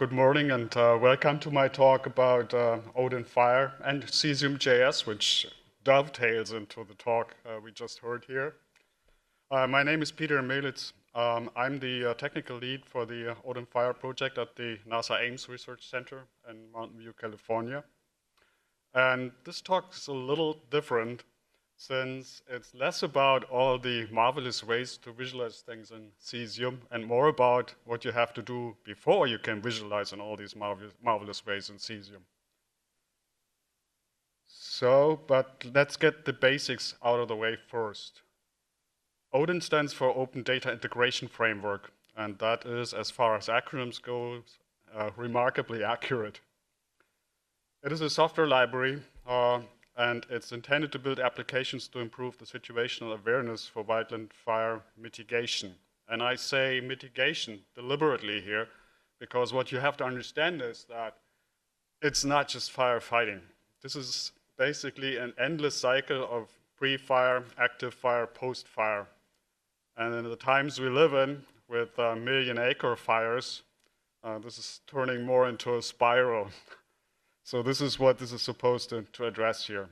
Good morning and welcome to my talk about ODIN-Fire and CesiumJS, which dovetails into the talk we just heard here. My name is Peter Mehlitz. I'm the technical lead for the ODIN-Fire project at the NASA Ames Research Center in Mountain View, California. And this talk is a little different since it's less about all the marvelous ways to visualize things in Cesium and more about what you have to do before you can visualize in all these marvelous ways in Cesium. But let's get the basics out of the way first. ODIN stands for Open Data Integration Framework, and that is, as far as acronyms go, remarkably accurate. It is a software library and it's intended to build applications to improve the situational awareness for wildland fire mitigation. And I say mitigation deliberately here, because what you have to understand is that it's not just firefighting. This is basically an endless cycle of pre-fire, active fire, post-fire. And in the times we live in, with million-acre fires, this is turning more into a spiral. So this is what this is supposed to address here.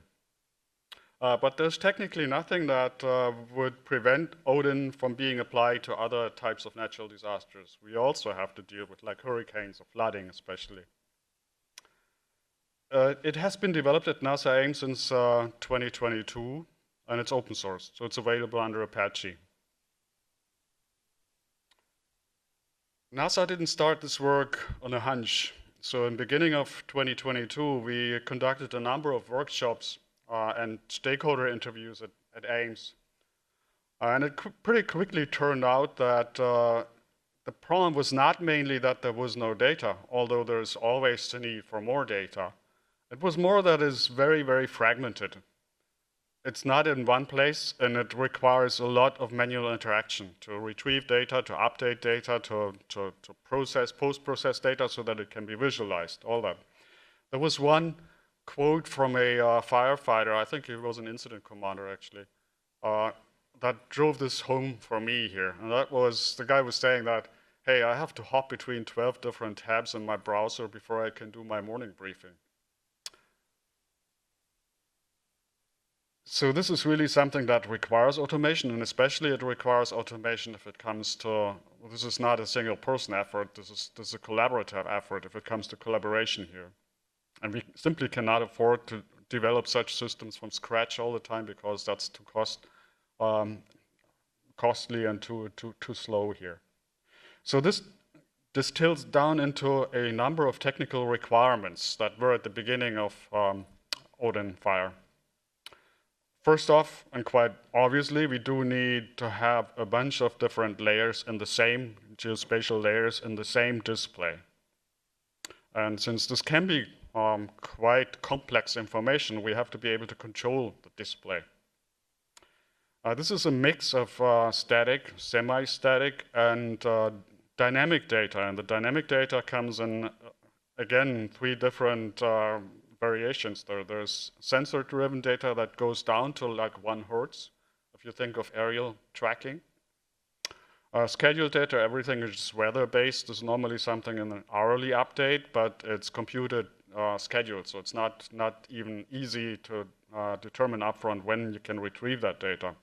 But there's technically nothing that would prevent ODIN from being applied to other types of natural disasters. We also have to deal with like hurricanes or flooding especially. It has been developed at NASA Ames since 2022, and it's open source, so it's available under Apache. NASA didn't start this work on a hunch. So in the beginning of 2022, we conducted a number of workshops and stakeholder interviews at Ames. And it pretty quickly turned out that the problem was not mainly that there was no data, although there's always the need for more data. It was more that it's very, very fragmented. It's not in one place, and it requires a lot of manual interaction to retrieve data, to update data, to process, post-process data so that it can be visualized, all that. There was one quote from a firefighter, I think he was an incident commander actually, that drove this home for me here. And that was, the guy was saying that, hey, I have to hop between 12 different tabs in my browser before I can do my morning briefing. So this is really something that requires automation, and especially it requires automation if it comes to, well, this is not a single person effort, this is a collaborative effort if it comes to collaboration here. And we simply cannot afford to develop such systems from scratch all the time because that's too costly and too slow here. So this distills down into a number of technical requirements that were at the beginning of ODIN-Fire. First off, and quite obviously, we do need to have a bunch of different layers in the same geospatial layers in the same display. And since this can be quite complex information, we have to be able to control the display. This is a mix of static, semi-static, and dynamic data. And the dynamic data comes in, again, three different variations. There's sensor-driven data that goes down to like 1 Hertz, if you think of aerial tracking. Scheduled data, everything is weather-based, is normally something in an hourly update, but it's computed scheduled, so it's not even easy to determine upfront when you can retrieve that data.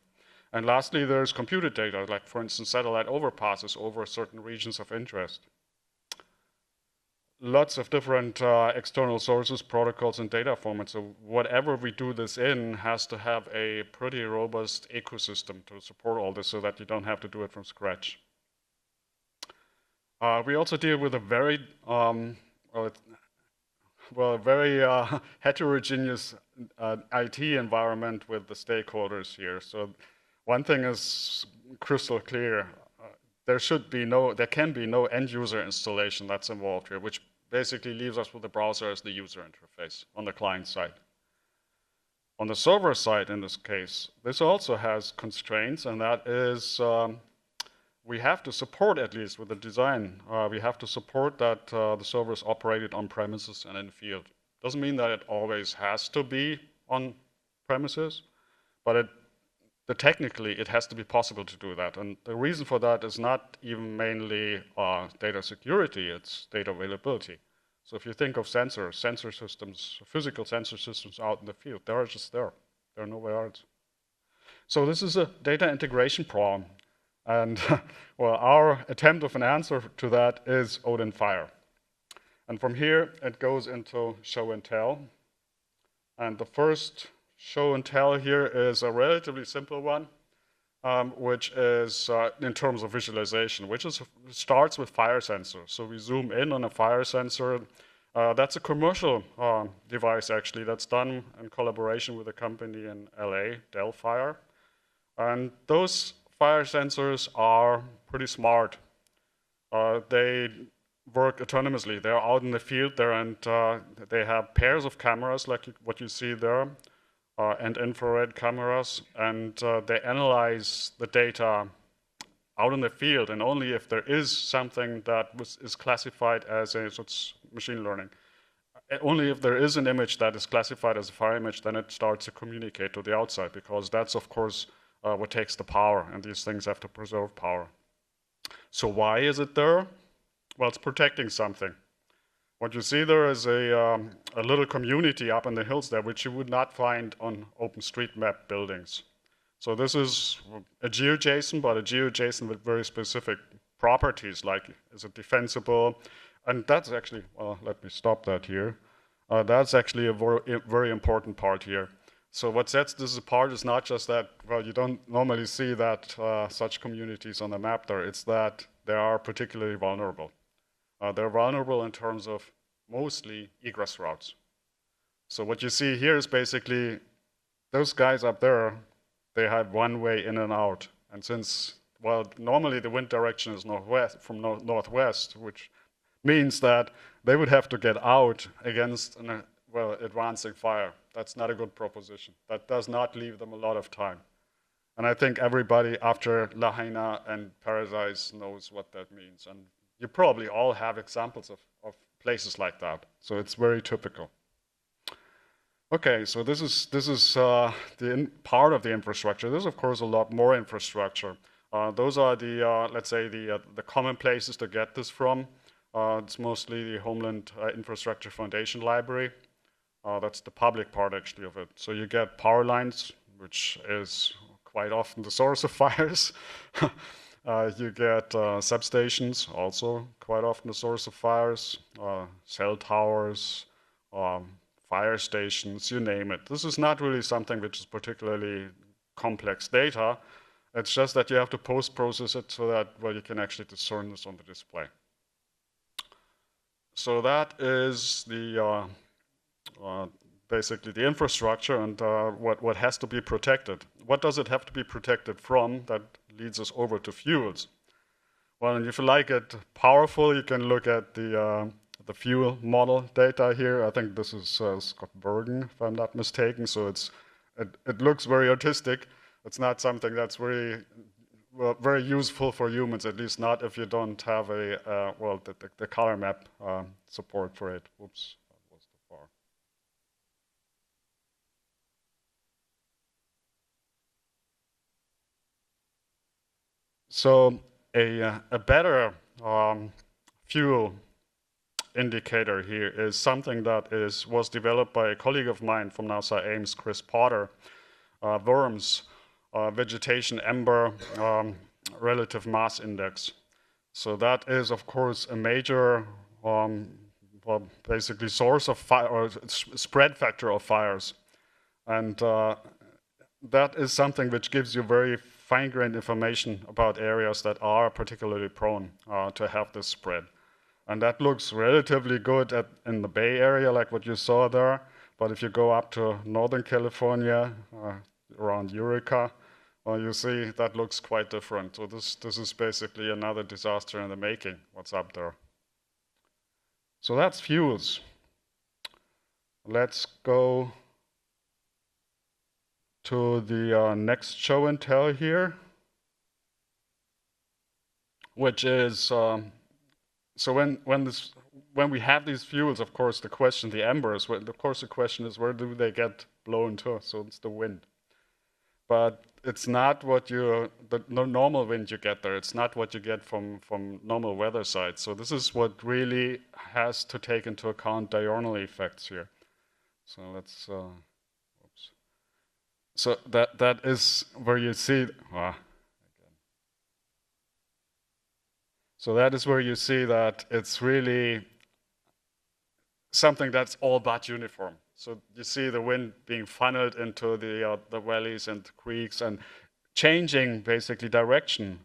And lastly, there's computed data, like for instance, satellite overpasses over certain regions of interest. Lots of different external sources, protocols, and data formats. So whatever we do this in has to have a pretty robust ecosystem to support all this so that you don't have to do it from scratch. We also deal with a very, very heterogeneous IT environment with the stakeholders here. So one thing is crystal clear. There can be no end user installation that's involved here, which basically leaves us with the browser as the user interface on the client side. On the server side, in this case, this also has constraints, and that is we have to support, at least with the design, we have to support that the server is operated on premises and in the field. Doesn't mean that it always has to be on premises, but technically it has to be possible to do that. And the reason for that is not even mainly data security, it's data availability. So if you think of sensors, sensor systems, physical sensor systems out in the field, they're just there. They're nowhere else. So this is a data integration problem. And well, our attempt of an answer to that is ODIN-Fire. And from here, it goes into show and tell. And the first show and tell here is a relatively simple one, which is in terms of visualization, which starts with fire sensor. So we zoom in on a fire sensor. That's a commercial device, actually, that's done in collaboration with a company in LA, ODIN-Fire. And those fire sensors are pretty smart. They work autonomously. They're out in the field there, and they have pairs of cameras like what you see there, and infrared cameras, and they analyze the data out in the field, and only if there is something that is classified as a, so it's machine learning, only if there is an image that is classified as a fire image, then it starts to communicate to the outside, because that's, of course, what takes the power, and these things have to preserve power. So why is it there? Well, it's protecting something. What you see there is a little community up in the hills there, which you would not find on OpenStreetMap buildings. So this is a GeoJSON, but a GeoJSON with very specific properties, like is it defensible? And that's actually, well, let me stop that here. That's actually a very important part here. So what sets this apart is not just that, well, you don't normally see that such communities on the map there, it's that they are particularly vulnerable. They're vulnerable in terms of mostly egress routes. So what you see here is basically those guys up there, they have one way in and out. And since, well, normally the wind direction is northwest, from northwest, which means that they would have to get out against an advancing fire. That's not a good proposition. That does not leave them a lot of time. And I think everybody after Lahaina and Paradise knows what that means. And you probably all have examples of places like that. So it's very typical. Okay, so this is the part of the infrastructure. There's of course a lot more infrastructure. Those are the let's say the common places to get this from. It's mostly the Homeland Infrastructure Foundation Library. That's the public part actually of it. So you get power lines, which is quite often the source of fires. You get substations, also quite often the source of fires, cell towers, fire stations, you name it. This is not really something which is particularly complex data. It's just that you have to post-process it so that, well, you can actually discern this on the display. So that is the basically the infrastructure and what has to be protected. What does it have to be protected from? That leads us over to fuels. Well, and if you like it powerful, you can look at the fuel model data here. I think this is Scott Bergen, if I'm not mistaken. So it looks very artistic. It's not something that's very very useful for humans, at least not if you don't have a the color map support for it. Oops, that was too far. So a better fuel indicator here is something that was developed by a colleague of mine from NASA Ames, Chris Potter. Worms, vegetation ember relative mass index. So that is, of course, a major, basically source of fire, or spread factor of fires. And that is something which gives you very fine-grained information about areas that are particularly prone to have this spread. And that looks relatively good in the Bay Area, like what you saw there. But if you go up to Northern California, around Eureka, well, you see that looks quite different. So this is basically another disaster in the making, what's up there. So that's fuels. Let's go to the next show and tell here, which is, so when we have these fuels, of course, the question, the embers, of course, the question is where do they get blown to? So it's the wind. But it's not what the normal wind you get there. It's not what you get from normal weather sites. So this is what really has to take into account diurnal effects here. So let's, oops. So that is where you see, so that is where you see that it's really something that's all but uniform. So you see the wind being funneled into the valleys and the creeks and changing basically direction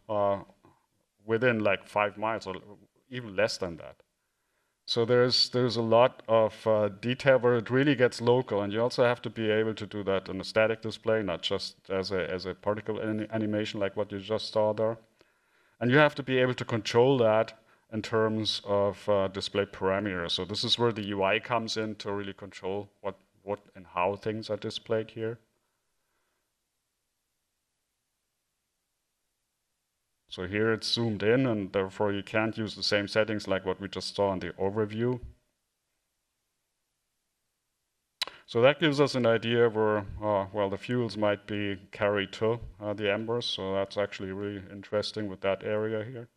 within like 5 miles or even less than that. So there's a lot of detail where it really gets local, and you also have to be able to do that on a static display, not just as a particle animation like what you just saw there. And you have to be able to control that in terms of display parameters. So this is where the UI comes in to really control what and how things are displayed here. So here it's zoomed in, and therefore you can't use the same settings like what we just saw in the overview. So that gives us an idea where, well, the fuels might be carried to the embers. So that's actually really interesting with that area here.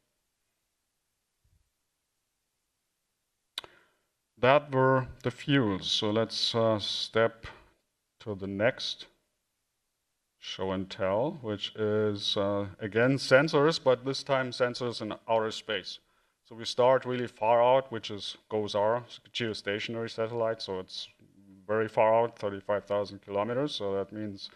That were the fuels. So let's step to the next show and tell, which is, again, sensors, but this time sensors in outer space. So we start really far out, which is GOES-R, geostationary satellite. So it's very far out, 35,000 kilometers. So that means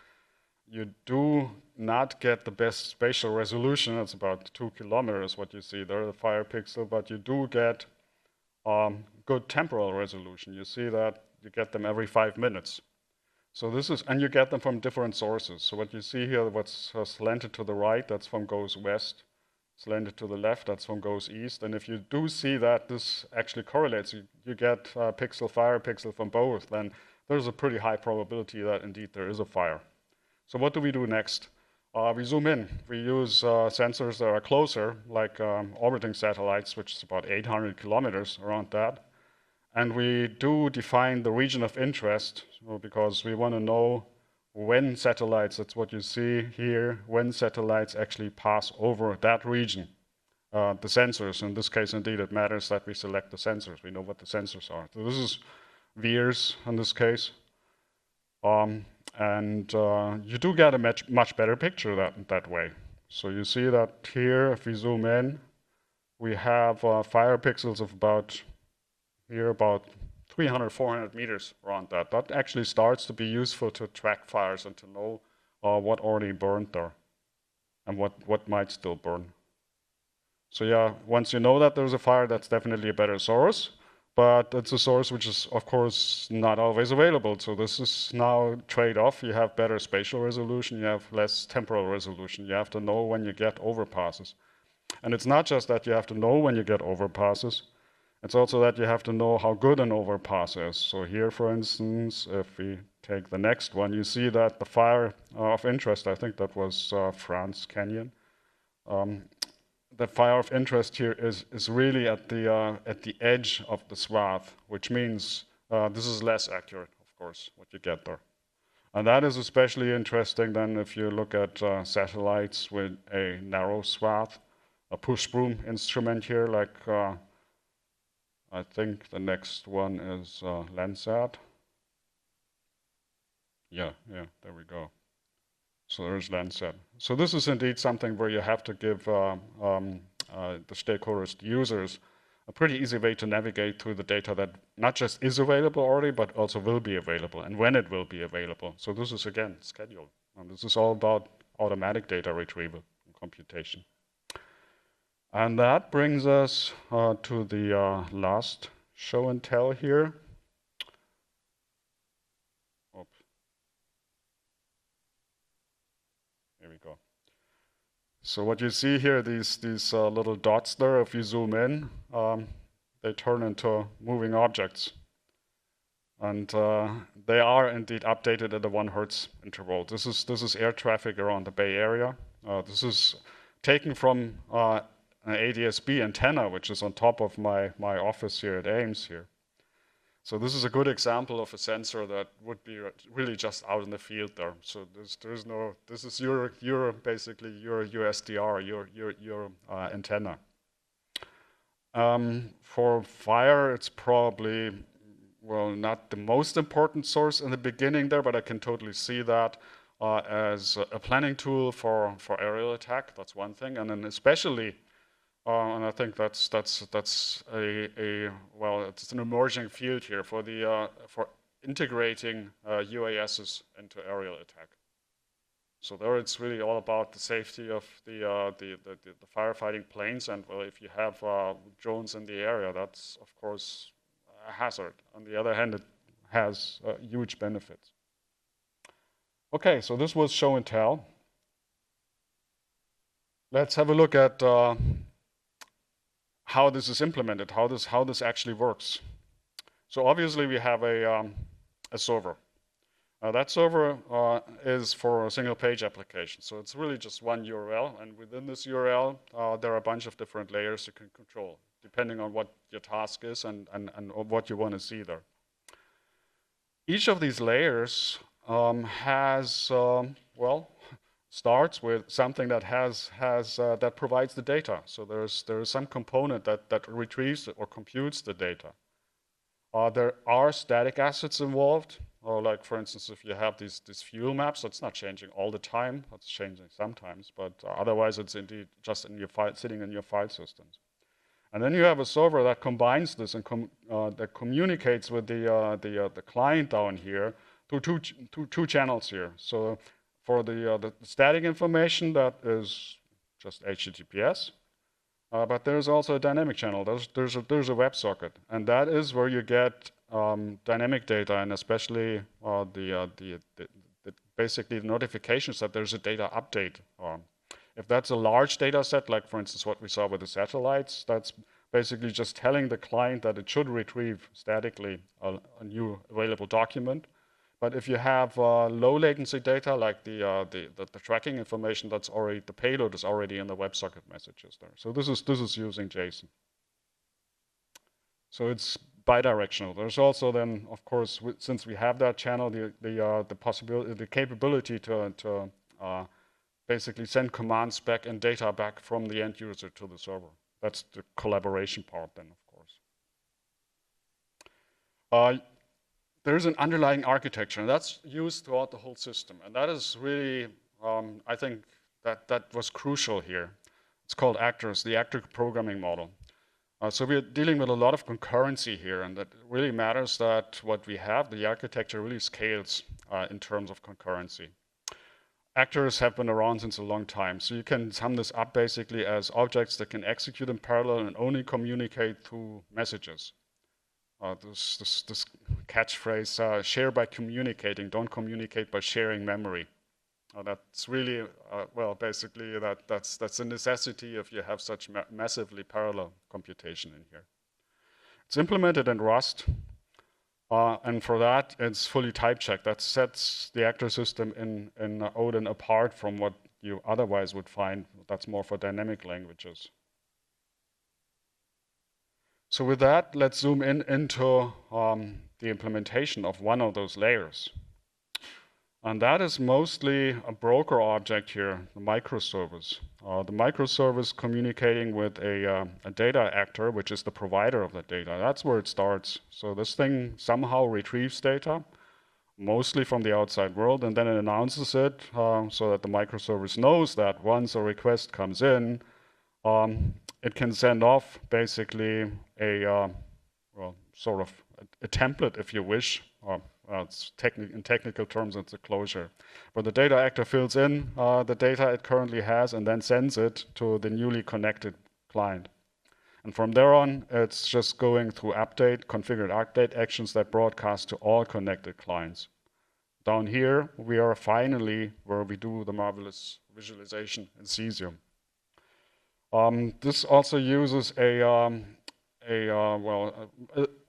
you do not get the best spatial resolution. It's about 2 kilometers, what you see there, the fire pixel, but you do get good temporal resolution. You see that you get them every 5 minutes. So this is, and you get them from different sources. So what you see here, what's slanted to the right, that's from GOES West. Slanted to the left, that's from GOES East. And if you do see that this actually correlates, you get pixel fire pixel from both, then there's a pretty high probability that indeed there is a fire. So what do we do next? We zoom in. We use sensors that are closer, like orbiting satellites, which is about 800 kilometers around that. And we do define the region of interest because we want to know when satellites, that's what you see here, when satellites actually pass over that region. The sensors, in this case, indeed, it matters that we select the sensors. We know what the sensors are. So this is VIIRS in this case. And you do get a much better picture that way. So you see that here, if we zoom in, we have fire pixels of about 300, 400 meters around that. That actually starts to be useful to track fires and to know what already burned there and what might still burn. So yeah, once you know that there's a fire, that's definitely a better source, but it's a source which is, of course, not always available. So this is now trade-off. You have better spatial resolution, you have less temporal resolution. You have to know when you get overpasses. And it's not just that you have to know when you get overpasses, it's also that you have to know how good an overpass is. So here, for instance, if we take the next one, you see that the fire of interest, I think that was France Canyon. The fire of interest here is really at the edge of the swath, which means this is less accurate, of course, what you get there. And that is especially interesting then if you look at satellites with a narrow swath, a push broom instrument here, like I think the next one is Landsat. Yeah, there we go. So there's Landsat. So this is indeed something where you have to give the stakeholders, the users, a pretty easy way to navigate through the data that not just is available already, but also will be available and when it will be available. So this is, again, scheduled. And this is all about automatic data retrieval and computation. And that brings us to the last show and tell here. Oops. Here we go. So what you see here, these little dots there, if you zoom in, they turn into moving objects. And they are indeed updated at the 1 Hertz interval. This is air traffic around the Bay Area. This is taken from an ADS-B antenna, which is on top of my office here at Ames here. So this is a good example of a sensor that would be really just out in the field there. So there's no, this is your basically your SDR, your antenna. For fire, it's probably, well, not the most important source in the beginning there, but I can totally see that as a planning tool for aerial attack. That's one thing, and then especially, and I think that's well, it's an emerging field here for the for integrating UASs into aerial attack. So there, it's really all about the safety of the firefighting planes, and well, if you have drones in the area, that's of course a hazard. On the other hand, it has huge benefits. Okay, so this was show and tell. Let's have a look at how this is implemented, how this actually works. So obviously we have a server. That server is for a single page application. So it's really just one URL, and within this URL there are a bunch of different layers you can control, depending on what your task is and what you want to see there. Each of these layers has, well, starts with something that that provides the data. So there's some component that retrieves or computes the data. There are static assets involved, or like for instance, if you have these fuel maps, that's not changing all the time. That's changing sometimes, but otherwise it's indeed just in your file, sitting in your file systems. And then you have a server that combines this and that communicates with the client down here through two channels here. So for the static information, that is just HTTPS. But there's also a dynamic channel. There's a WebSocket, and that is where you get dynamic data, and especially basically the notifications that there's a data update. If that's a large data set, like for instance what we saw with the satellites, that's basically just telling the client that it should retrieve statically a new available document. But if you have low latency data, like the tracking information, that's already, the payload is already in the WebSocket messages there. So this is using JSON. So it's bidirectional. There's also then, of course, since we have that channel, the possibility, the capability to basically send commands back and data back from the end user to the server. That's the collaboration part then, of course. There's an underlying architecture, and that's used throughout the whole system. And that is really, I think, that was crucial here. It's called actors, the actor programming model. So we're dealing with a lot of concurrency here, and that really matters that what we have, the architecture really scales in terms of concurrency. Actors have been around since a long time, so you can sum this up basically as objects that can execute in parallel and only communicate through messages. This catchphrase, share by communicating, don't communicate by sharing memory. That's really, well, basically that's a necessity if you have such massively parallel computation in here. It's implemented in Rust, and for that it's fully type checked. That sets the actor system in ODIN apart from what you otherwise would find. That's more for dynamic languages. So with that, let's zoom into the implementation of one of those layers. And that is mostly a broker object here, the microservice. The microservice communicating with a data actor, which is the provider of the data. That's where it starts. So this thing somehow retrieves data, mostly from the outside world, and then it announces it so that the microservice knows that once a request comes in, it can send off basically a, well, sort of a template, if you wish. It's in technical terms, it's a closure. But the data actor fills in the data it currently has and then sends it to the newly connected client. And from there on, it's just going through update, configured update actions that broadcast to all connected clients. Down here, we are finally where we do the marvelous visualization in Cesium. This also uses a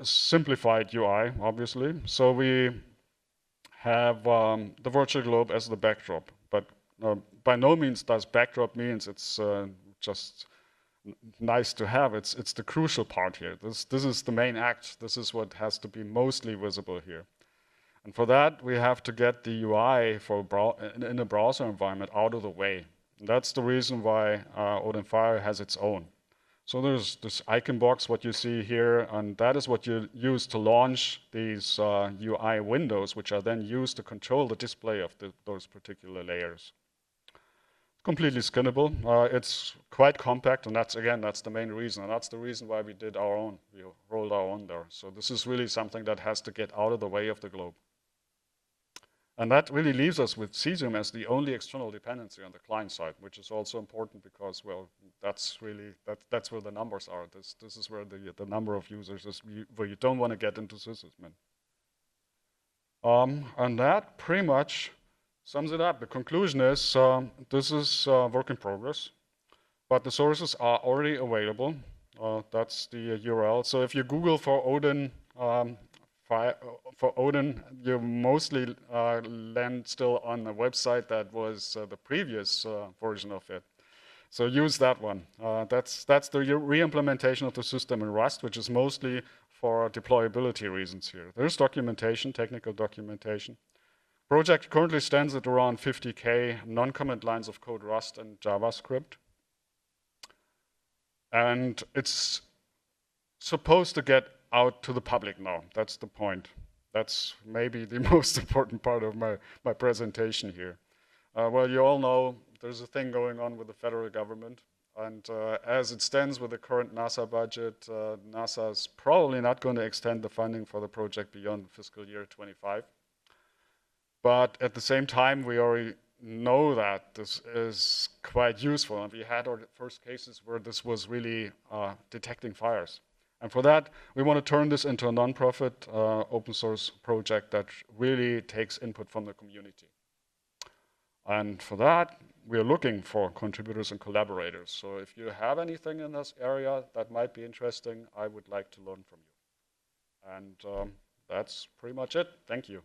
simplified UI, obviously. So we have the virtual globe as the backdrop, but by no means does backdrop means it's just nice to have. It's the crucial part here. This is the main act. This is what has to be mostly visible here. And for that, we have to get the UI in a browser environment out of the way. And that's the reason why ODIN-Fire has its own. So there's this icon box, what you see here, and that is what you use to launch these UI windows, which are then used to control the display of those particular layers. Completely skinnable. It's quite compact, and that's the main reason, and that's the reason why we did our own. We rolled our own there. So this is really something that has to get out of the way of the globe. And that really leaves us with Cesium as the only external dependency on the client side, which is also important because, well, that's where the numbers are. This is where the number of users is, where you don't want to get into sysadmin. And that pretty much sums it up. The conclusion is this is work in progress, but the sources are already available. That's the URL. So if you Google for ODIN, you mostly land still on a website that was the previous version of it. So use that one. That's the re-implementation of the system in Rust, which is mostly for deployability reasons here. There's documentation, technical documentation. Project currently stands at around 50K non-command lines of code Rust and JavaScript. And it's supposed to get out to the public now. That's the point. That's maybe the most important part of my presentation here. Well, you all know there's a thing going on with the federal government. And as it stands with the current NASA budget, NASA is probably not going to extend the funding for the project beyond fiscal year 25. But at the same time, we already know that this is quite useful. And we had our first cases where this was really detecting fires. And for that, we want to turn this into a non-profit open source project that really takes input from the community. And for that, we are looking for contributors and collaborators. So if you have anything in this area that might be interesting, I would like to learn from you. And that's pretty much it. Thank you.